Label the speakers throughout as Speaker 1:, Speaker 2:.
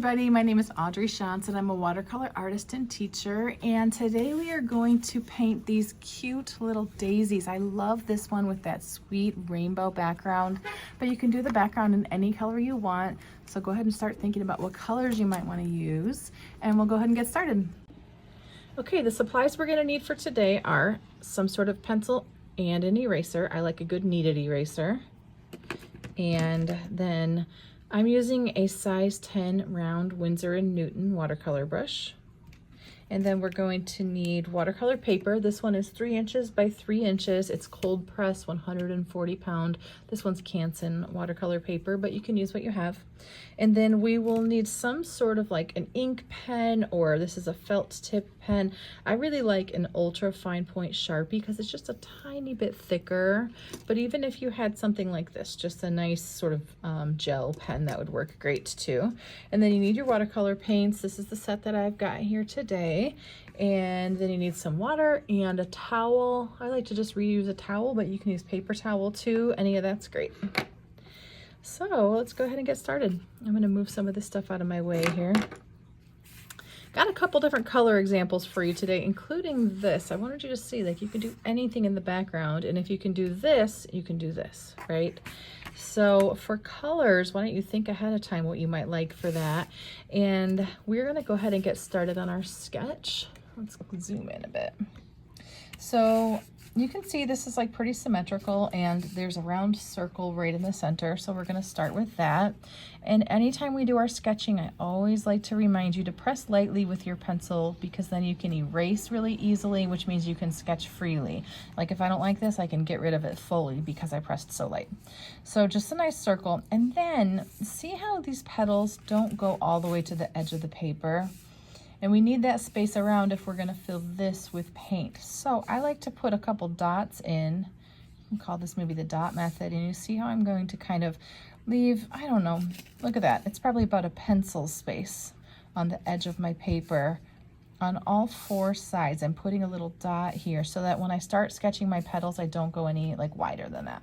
Speaker 1: everybody, my name is Audrey Shantz and I'm a watercolor artist and teacher, and today we are going to paint these cute little daisies. I love this one with that sweet rainbow background, but you can do the background in any color you want. So go ahead and start thinking about what colors you might want to use, and we'll go ahead and get started. Okay, the supplies we're going to need for today are some sort of pencil and an eraser. I like a good kneaded eraser. And then I'm using a size 10 round Winsor & Newton watercolor brush. And then we're going to need watercolor paper. This one is 3 inches by 3 inches. It's cold press, 140 pound. This one's Canson watercolor paper, but you can use what you have. And then we will need some sort of like an ink pen, or this is a felt tip pen. I really like an ultra fine point Sharpie because it's just a tiny bit thicker. But even if you had something like this, just a nice sort of gel pen, that would work great too. And then you need your watercolor paints. This is the set that I've got here today. And then you need some water and a towel. I like to just reuse a towel, but you can use paper towel too. Any of that's great. So let's go ahead and get started. I'm going to move some of this stuff out of my way here. Got a couple different color examples for you today, including this. I wanted you to see, like, you can do anything in the background, and if you can do this, you can do this, right? So for colors, why don't you think ahead of time what you might like for that? And we're going to go ahead and get started on our sketch. Let's zoom in a bit. So you can see this is like pretty symmetrical, and there's a round circle right in the center. So we're going to start with that. And anytime we do our sketching, I always like to remind you to press lightly with your pencil, because then you can erase really easily, which means you can sketch freely. Like if I don't like this, I can get rid of it fully because I pressed so light. So just a nice circle. And then see how these petals don't go all the way to the edge of the paper? And we need that space around if we're going to fill this with paint. So I like to put a couple dots in. You can call this maybe the dot method. And you see how I'm going to kind of leave, I don't know, look at that. It's probably about a pencil space on the edge of my paper on all 4 sides. I'm putting a little dot here so that when I start sketching my petals, I don't go any like wider than that.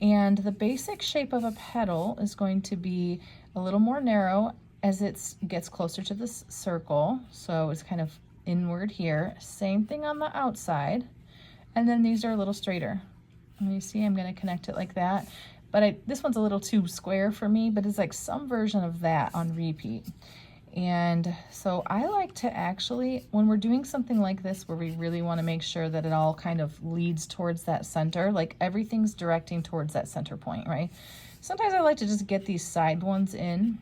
Speaker 1: And the basic shape of a petal is going to be a little more narrow as it gets closer to this circle. So it's kind of inward here. Same thing on the outside. And then these are a little straighter. And you see I'm going to connect it like that. But this one's a little too square for me, but it's like some version of that on repeat. And so I like to actually, when we're doing something like this where we really want to make sure that it all kind of leads towards that center, like everything's directing towards that center point, right? Sometimes I like to just get these side ones in.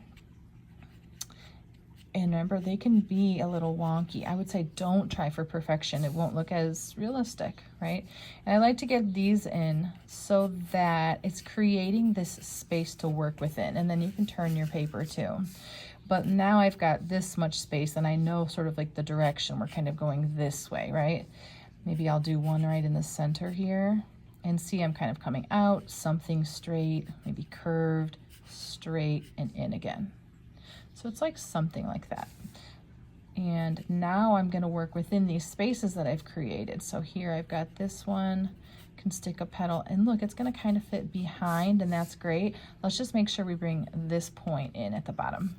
Speaker 1: And remember, they can be a little wonky. I would say don't try for perfection. It won't look as realistic, right? And I like to get these in so that it's creating this space to work within. And then you can turn your paper too. But now I've got this much space and I know sort of like the direction. We're kind of going this way, right? Maybe I'll do one right in the center here. And see, I'm kind of coming out, something straight, maybe curved, straight, and in again. So it's like something like that. And now I'm going to work within these spaces that I've created. So here I've got this one, can stick a petal, and look, it's going to kind of fit behind, and that's great. Let's just make sure we bring this point in at the bottom.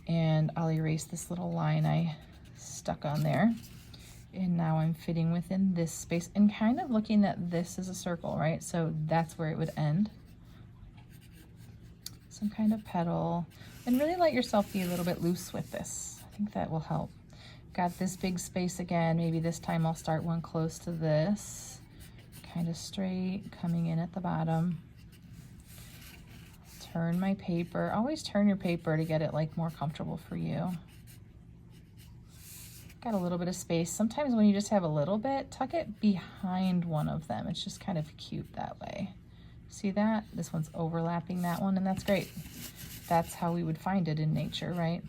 Speaker 1: And I'll erase this little line I stuck on there. And now I'm fitting within this space and kind of looking at this as a circle, right? So that's where it would end. Some kind of petal. And really let yourself be a little bit loose with this. I think that will help. Got this big space again. Maybe this time I'll start one close to this. Kind of straight, coming in at the bottom. Turn my paper. Always turn your paper to get it like more comfortable for you. Got a little bit of space. Sometimes when you just have a little bit, tuck it behind one of them. It's just kind of cute that way. See that? This one's overlapping that one, and that's great. That's how we would find it in nature, right?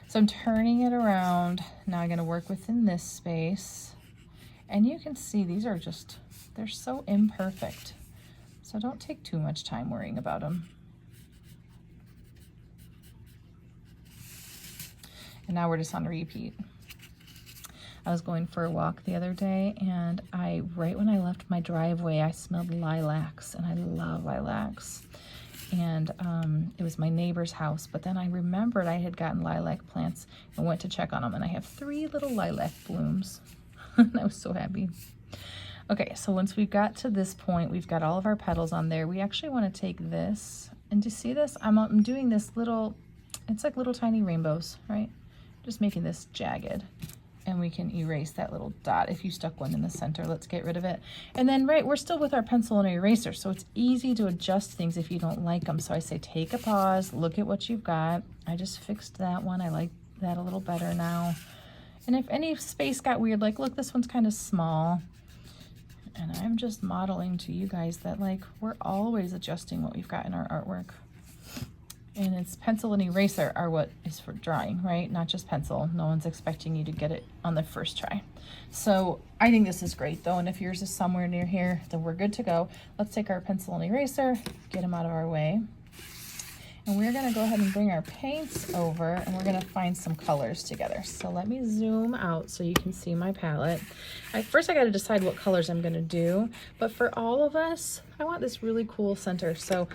Speaker 1: So I'm turning it around. Now I'm going to work within this space. And you can see these are just, they're so imperfect. So don't take too much time worrying about them. And now we're just on repeat. I was going for a walk the other day, and right when I left my driveway, I smelled lilacs, and I love lilacs. and it was my neighbor's house, but then I remembered I had gotten lilac plants and went to check on them, and I have 3 little lilac blooms. And I was so happy. Okay, so once we got to this point, we've got all of our petals on there. We actually want to take this, and do you see this? I'm doing this little, it's like little tiny rainbows, right? Just making this jagged. And we can erase that little dot. If you stuck one in the center, let's get rid of it. And then, right, we're still with our pencil and eraser, so it's easy to adjust things if you don't like them. So I say take a pause, look at what you've got. I just fixed that one. I like that a little better now. And if any space got weird, like look, this one's kind of small. And I'm just modeling to you guys that like we're always adjusting what we've got in our artwork. And it's pencil and eraser are what is for drawing, right? Not just pencil. No one's expecting you to get it on the first try. So I think this is great though. And if yours is somewhere near here, then we're good to go. Let's take our pencil and eraser, get them out of our way. And we're gonna go ahead and bring our paints over, and we're gonna find some colors together. So let me zoom out so you can see my palette. First I gotta decide what colors I'm gonna do, but for all of us, I want this really cool center. So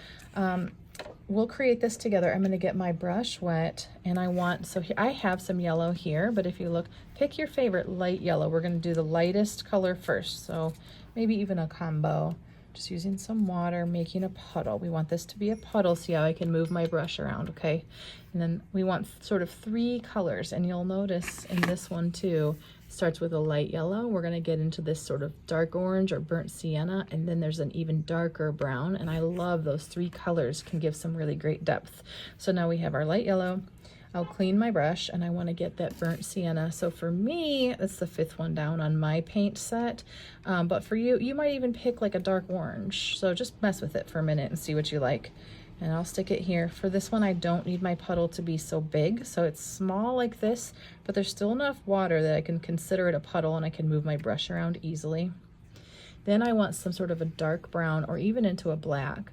Speaker 1: we'll create this together. I'm gonna get my brush wet, and so here, I have some yellow here, but if you look, pick your favorite light yellow. We're gonna do the lightest color first, so maybe even a combo. Just using some water, making a puddle. We want this to be a puddle. See how I can move my brush around, okay? And then we want sort of 3 colors, and you'll notice in this one too, starts with a light yellow. We're gonna get into this sort of dark orange or burnt sienna, and then there's an even darker brown, and I love those 3 colors, can give some really great depth. So now we have our light yellow. I'll clean my brush, and I want to get that burnt sienna. So for me, that's the 5th one down on my paint set. But for you, you might even pick like a dark orange. So just mess with it for a minute and see what you like. And I'll stick it here. For this one, I don't need my puddle to be so big. So it's small like this, but there's still enough water that I can consider it a puddle, and I can move my brush around easily. Then I want some sort of a dark brown or even into a black.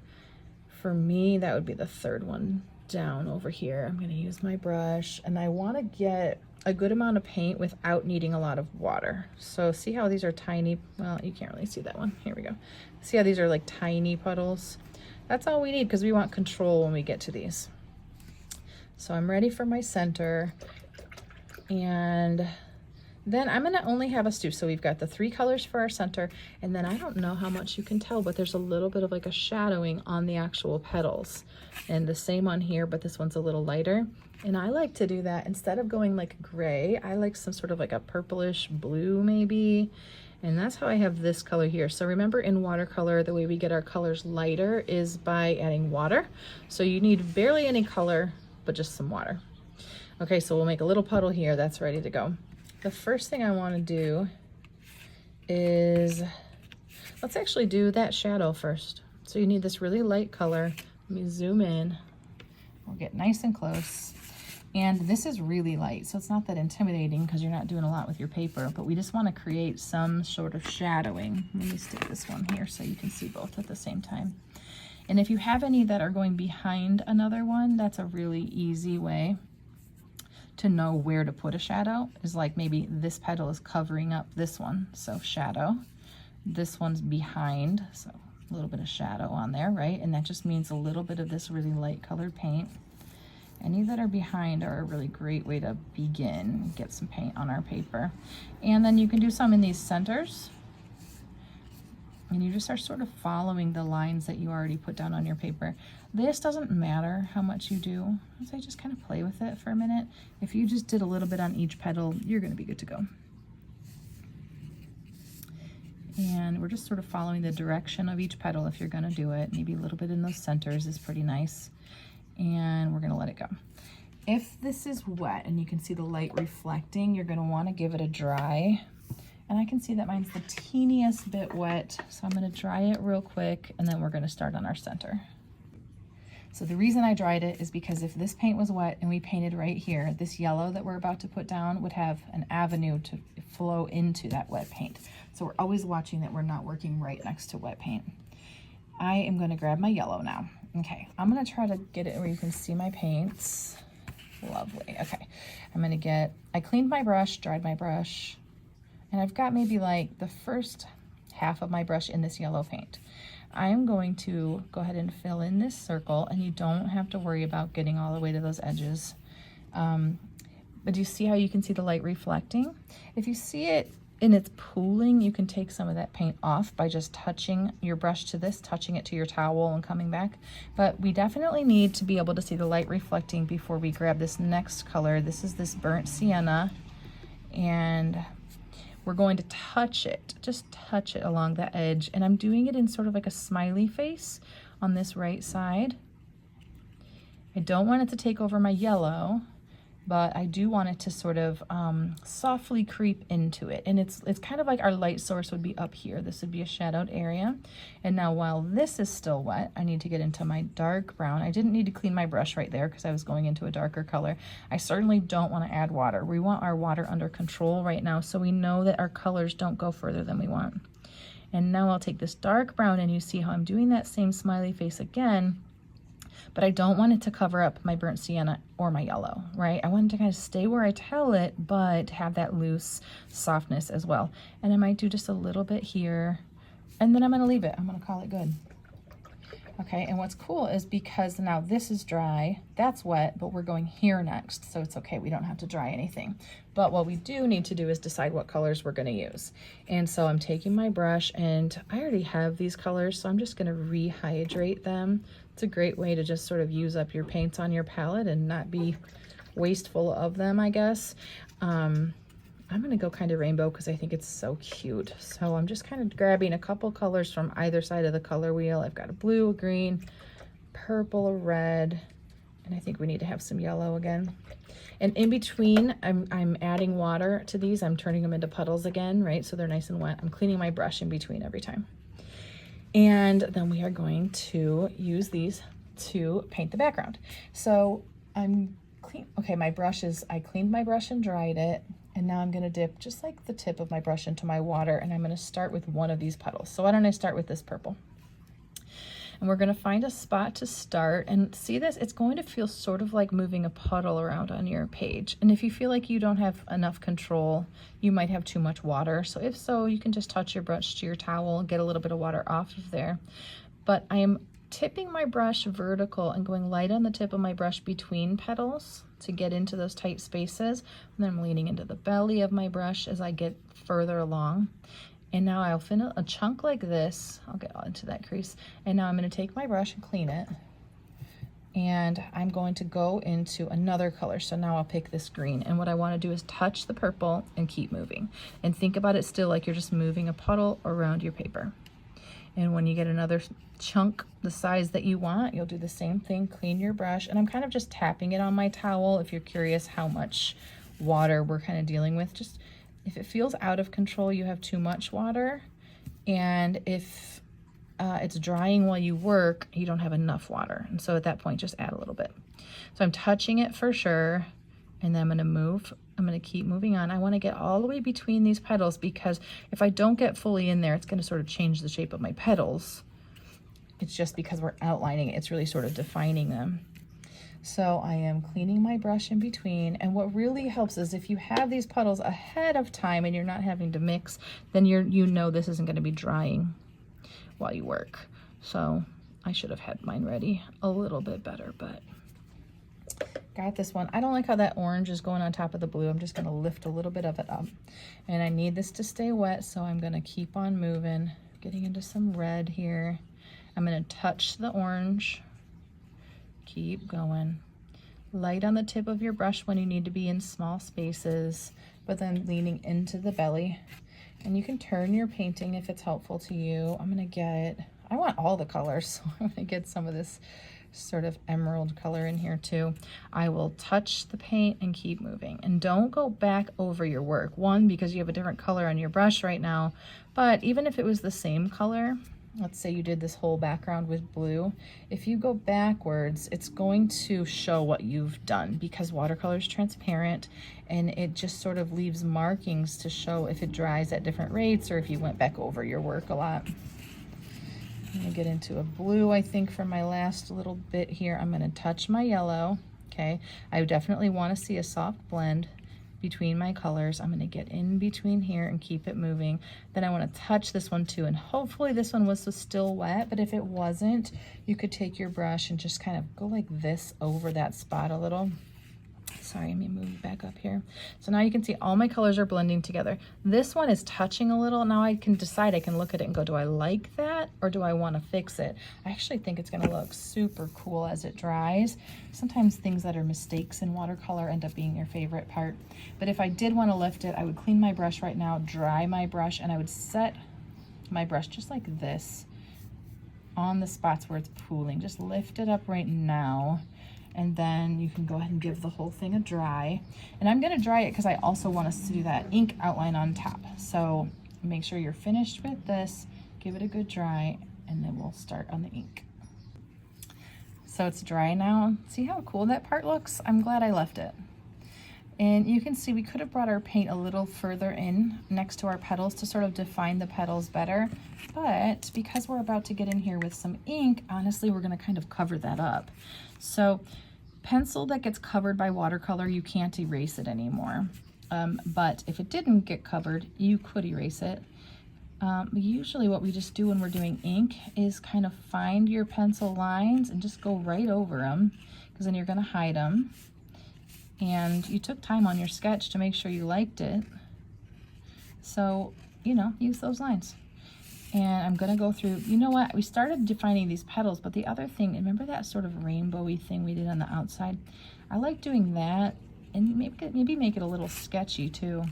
Speaker 1: For me, that would be the 3rd one down over here. I'm going to use my brush, and I want to get a good amount of paint without needing a lot of water. So see how these are tiny, well, you can't really see that one. Here we go. See how these are like tiny puddles? That's all we need because we want control when we get to these. So I'm ready for my center, and then I'm gonna only have us 2. So we've got the 3 colors for our center, and then I don't know how much you can tell, but there's a little bit of like a shadowing on the actual petals. And the same on here, but this one's a little lighter. And I like to do that instead of going like gray, I like some sort of like a purplish blue maybe. And that's how I have this color here. So remember, in watercolor, the way we get our colors lighter is by adding water. So you need barely any color, but just some water. Okay, so we'll make a little puddle here. That's ready to go. The first thing I want to do is, let's actually do that shadow first. So you need this really light color. Let me zoom in. We'll get nice and close. And this is really light, so it's not that intimidating because you're not doing a lot with your paper, but we just want to create some sort of shadowing. Let me stick this one here so you can see both at the same time. And if you have any that are going behind another one, that's a really easy way to know where to put a shadow. Is like maybe this petal is covering up this one, so shadow. This one's behind, so a little bit of shadow on there, right? And that just means a little bit of this really light colored paint. Any that are behind are a really great way to begin, get some paint on our paper. And then you can do some in these centers. And you just are sort of following the lines that you already put down on your paper. This doesn't matter how much you do. So I just kind of play with it for a minute. If you just did a little bit on each petal, you're gonna be good to go. And we're just sort of following the direction of each petal if you're gonna do it. Maybe a little bit in those centers is pretty nice. And we're gonna let it go. If this is wet and you can see the light reflecting, you're gonna wanna give it a dry. And I can see that mine's the teeniest bit wet, so I'm gonna dry it real quick, and then we're gonna start on our center. So the reason I dried it is because if this paint was wet and we painted right here, this yellow that we're about to put down would have an avenue to flow into that wet paint. So we're always watching that we're not working right next to wet paint. I am gonna grab my yellow now. Okay, I'm gonna try to get it where you can see my paints. Lovely, okay. I cleaned my brush, dried my brush, and I've got maybe like the first half of my brush in this yellow paint. I am going to go ahead and fill in this circle, and you don't have to worry about getting all the way to those edges. But do you see how you can see the light reflecting? If you see it and it's pooling, you can take some of that paint off by just touching your brush to this, touching it to your towel and coming back. But we definitely need to be able to see the light reflecting before we grab this next color. This is this burnt sienna, and we're going to touch it, just touch it along the edge. And I'm doing it in sort of like a smiley face on this right side. I don't want it to take over my yellow, but I do want it to sort of softly creep into it. And it's kind of like our light source would be up here. This would be a shadowed area. And now while this is still wet, I need to get into my dark brown. I didn't need to clean my brush right there because I was going into a darker color. I certainly don't want to add water. We want our water under control right now, so we know that our colors don't go further than we want. And now I'll take this dark brown, and you see how I'm doing that same smiley face again, but I don't want it to cover up my burnt sienna or my yellow, right? I want it to kind of stay where I tell it, but have that loose softness as well. And I might do just a little bit here, and then I'm gonna leave it. I'm gonna call it good. Okay, and what's cool is because now this is dry, that's wet, but we're going here next, so it's okay, we don't have to dry anything. But what we do need to do is decide what colors we're gonna use. And so I'm taking my brush, and I already have these colors, so I'm just gonna rehydrate them. It's a great way to just sort of use up your paints on your palette and not be wasteful of them, I guess. I'm gonna go kind of rainbow because I think it's so cute. So I'm just kind of grabbing a couple colors from either side of the color wheel. I've got a blue, a green, purple, a red, and I think we need to have some yellow again. And in between, I'm adding water to these. I'm turning them into puddles again, right? So they're nice and wet. I'm cleaning my brush in between every time. And then we are going to use these to paint the background. So okay, my brush is, I cleaned my brush and dried it. And now I'm gonna dip just like the tip of my brush into my water, and I'm gonna start with one of these puddles. So why don't I start with this purple? And we're gonna find a spot to start, and see this, it's going to feel sort of like moving a puddle around on your page. And if you feel like you don't have enough control, you might have too much water. So if so, you can just touch your brush to your towel and get a little bit of water off of there. But I am tipping my brush vertical and going light on the tip of my brush between petals to get into those tight spaces. And then I'm leaning into the belly of my brush as I get further along. And now I'll fill a chunk like this. I'll get into that crease. And now I'm going to take my brush and clean it. And I'm going to go into another color. So now I'll pick this green. And what I want to do is touch the purple and keep moving. And think about it still like you're just moving a puddle around your paper. And when you get another chunk the size that you want, you'll do the same thing, clean your brush. And I'm kind of just tapping it on my towel if you're curious how much water we're kind of dealing with. Just if it feels out of control, you have too much water. And if it's drying while you work, you don't have enough water. And so at that point, just add a little bit. So I'm touching it for sure. And then I'm gonna move. I'm gonna keep moving on. I wanna get all the way between these petals, because if I don't get fully in there, it's gonna sort of change the shape of my petals. It's just because we're outlining it, it's really sort of defining them. So I am cleaning my brush in between. And what really helps is if you have these puddles ahead of time and you're not having to mix, then you know this isn't gonna be drying while you work. So I should have had mine ready a little bit better, but got this one. I don't like how that orange is going on top of the blue. I'm just gonna lift a little bit of it up. And I need this to stay wet, so I'm gonna keep on moving, getting into some red here. I'm gonna touch the orange, keep going. Light on the tip of your brush when you need to be in small spaces, but then leaning into the belly. And you can turn your painting if it's helpful to you. I want all the colors, so I'm gonna get some of this sort of emerald color in here too. I will touch the paint and keep moving. And don't go back over your work. One, because you have a different color on your brush right now, but even if it was the same color, let's say you did this whole background with blue, if you go backwards, it's going to show what you've done, because watercolor is transparent and it just sort of leaves markings to show if it dries at different rates or if you went back over your work a lot. I'm gonna get into a blue, I think, for my last little bit here. I'm gonna touch my yellow, okay? I definitely wanna see a soft blend. between my colors. I'm gonna get in between here and keep it moving. Then I wanna touch this one too, and hopefully this one was still wet, but if it wasn't, you could take your brush and just kind of go like this over that spot a little. Sorry, let me move back up here. So now you can see all my colors are blending together. This one is touching a little. Now I can decide, I can look at it and go, do I like that or do I want to fix it? I actually think it's going to look super cool as it dries. Sometimes things that are mistakes in watercolor end up being your favorite part. But if I did want to lift it, I would clean my brush right now, dry my brush, and I would set my brush just like this on the spots where it's pooling. Just lift it up right now. And then you can go ahead and give the whole thing a dry. And I'm gonna dry it because I also want us to do that ink outline on top. So make sure you're finished with this, give it a good dry, and then we'll start on the ink. So it's dry now. See how cool that part looks? I'm glad I left it. And you can see we could have brought our paint a little further in next to our petals to sort of define the petals better. But because we're about to get in here with some ink, honestly, we're gonna kind of cover that up. So pencil that gets covered by watercolor, you can't erase it anymore. But if it didn't get covered, you could erase it. Usually what we just do when we're doing ink is kind of find your pencil lines and just go right over them, because then you're gonna hide them. And you took time on your sketch to make sure you liked it. So, you know, use those lines. And I'm gonna go through, you know what, we started defining these petals, but the other thing, remember that sort of rainbowy thing we did on the outside? I like doing that, and maybe make it a little sketchy too.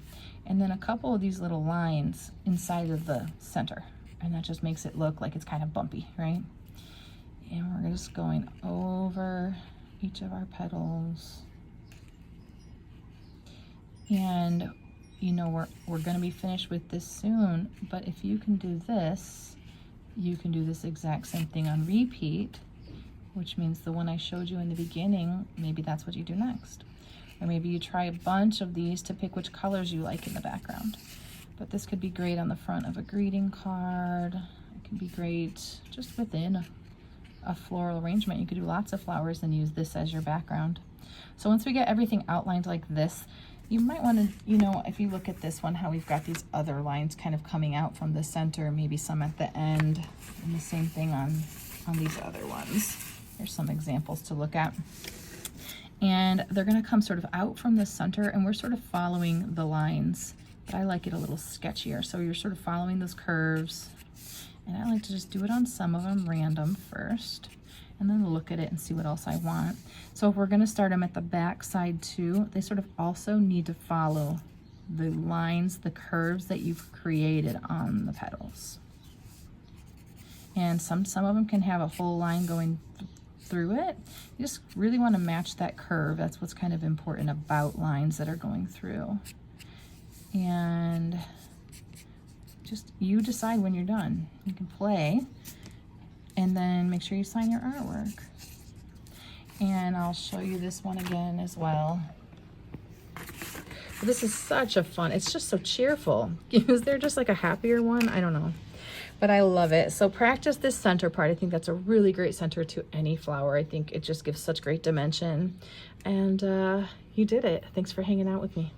Speaker 1: And then a couple of these little lines inside of the center. And that just makes it look like it's kind of bumpy, right? And we're just going over each of our petals. And you know, we're gonna be finished with this soon, but if you can do this, you can do this exact same thing on repeat, which means the one I showed you in the beginning, maybe that's what you do next. Or maybe you try a bunch of these to pick which colors you like in the background. But this could be great on the front of a greeting card. It can be great just within a floral arrangement. You could do lots of flowers and use this as your background. So once we get everything outlined like this, you might want to, you know, if you look at this one, how we've got these other lines kind of coming out from the center, maybe some at the end, and the same thing on these other ones. Here's some examples to look at. And they're going to come sort of out from the center, and we're sort of following the lines, but I like it a little sketchier. So you're sort of following those curves, and I like to just do it on some of them random first, and then look at it and see what else I want. So if we're gonna start them at the back side too, they sort of also need to follow the lines, the curves that you've created on the petals. And some of them can have a whole line going through it. You just really wanna match that curve. That's what's kind of important about lines that are going through. And just, you decide when you're done. You can play. And then make sure you sign your artwork. And I'll show you this one again as well. But this is such a fun, it's just so cheerful. Is there just like a happier one? I don't know. But I love it. So practice this center part. I think that's a really great center to any flower. I think it just gives such great dimension. And you did it. Thanks for hanging out with me.